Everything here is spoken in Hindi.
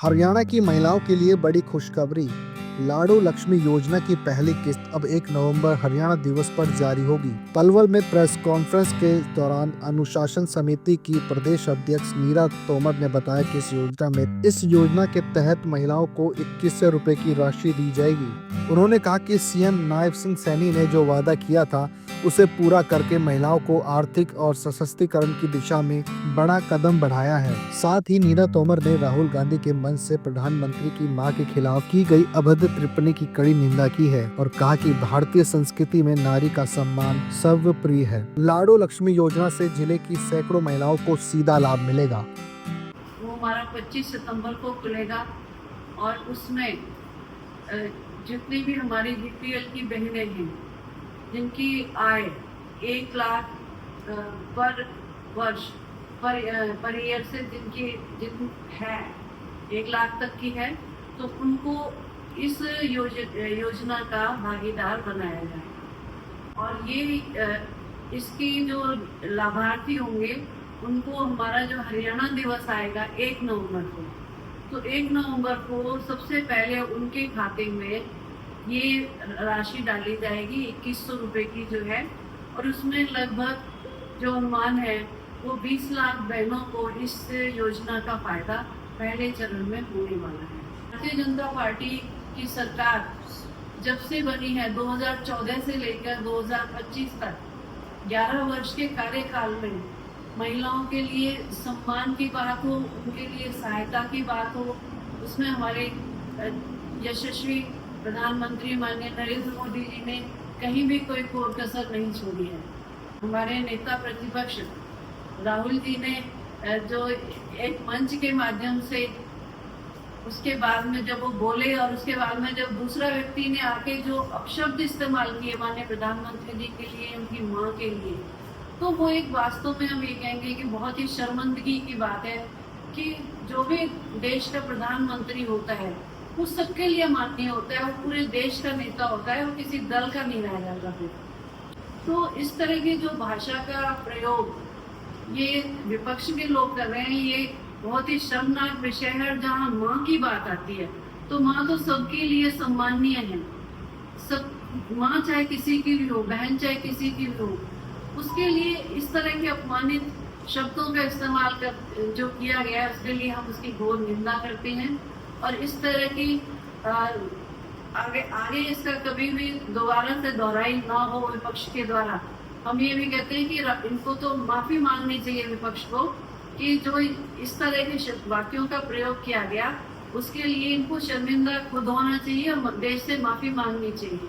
हरियाणा की महिलाओं के लिए बड़ी खुशखबरी। लाडो लक्ष्मी योजना की पहली किस्त अब 1 नवंबर हरियाणा दिवस पर जारी होगी। पलवल में प्रेस कॉन्फ्रेंस के दौरान अनुशासन समिति की प्रदेश अध्यक्ष नीरा तोमर ने बताया कि इस योजना के तहत महिलाओं को 2100 रुपए की राशि दी जाएगी। उन्होंने कहा कि सीएम नायब सिंह सैनी ने जो वादा किया था उसे पूरा करके महिलाओं को आर्थिक और सशक्तिकरण की दिशा में बड़ा कदम बढ़ाया है। साथ ही नीरा तोमर ने राहुल गांधी के मंच से प्रधानमंत्री की मां के खिलाफ की गई अभद्र टिप्पणी की कड़ी निंदा की है और कहा कि भारतीय संस्कृति में नारी का सम्मान सर्वप्रिय है। लाडो लक्ष्मी योजना से जिले की सैकड़ों महिलाओं को सीधा लाभ मिलेगा। वो हमारा 25 सितंबर को खुलेगा और उसमें जितनी भी हमारी बीपीएल की बहनें हैं जिनकी आय 1 लाख पर वर्ष पर ईयर से जिन है 1 लाख तक की है, तो उनको इस योजना का भागीदार बनाया जाए। और ये इसकी जो लाभार्थी होंगे उनको हमारा जो हरियाणा दिवस आएगा 1 नवंबर को, तो 1 नवंबर को सबसे पहले उनके खाते में ये राशि डाली जाएगी 2100 रुपये की जो है, और उसमें लगभग जो अनुमान है वो 20 लाख बहनों को इस योजना का फायदा पहले चरण में होने वाला है। भारतीय जनता पार्टी की सरकार जब से बनी है 2014 से लेकर 2025 तक 11 वर्ष के कार्यकाल में महिलाओं के लिए सम्मान की बात हो, उनके लिए सहायता की बात हो, उसमें हमारे यशस्वी प्रधानमंत्री माननीय नरेंद्र मोदी जी ने कहीं भी कोई कसर नहीं छोड़ी है। हमारे नेता प्रतिपक्ष राहुल जी ने जो एक मंच के माध्यम से उसके बाद में जब वो बोले और उसके बाद में जब दूसरा व्यक्ति ने आके जो अपशब्द इस्तेमाल किए माननीय प्रधानमंत्री जी के लिए, उनकी माँ के लिए, तो वो एक वास्तव में हम ये कहेंगे कि बहुत ही शर्मिंदगी की बात है कि जो भी देश का प्रधानमंत्री होता है वो सबके लिए माननीय होता है, वो पूरे देश का नेता होता है, वो किसी दल का नहीं रह जाता फिर। तो इस तरह की जो भाषा का प्रयोग ये विपक्ष के लोग कर रहे हैं, ये बहुत ही शर्मनाक विषय है। जहाँ माँ की बात आती है तो माँ तो सबके लिए सम्माननीय है। सब माँ चाहे किसी की भी हो, बहन चाहे किसी की भी हो, उसके लिए इस तरह के अपमानित शब्दों का इस्तेमाल कर जो किया गया है उसके लिए हम उसकी घोर निंदा करते हैं। और इस तरह की आगे इसका कभी भी दोबारा से दोहराई ना हो विपक्ष के द्वारा। हम ये भी कहते हैं कि इनको तो माफी मांगनी चाहिए विपक्ष को कि जो इस तरह के वाक्यों का प्रयोग किया गया उसके लिए इनको शर्मिंदा खुद होना चाहिए और देश से माफी मांगनी चाहिए।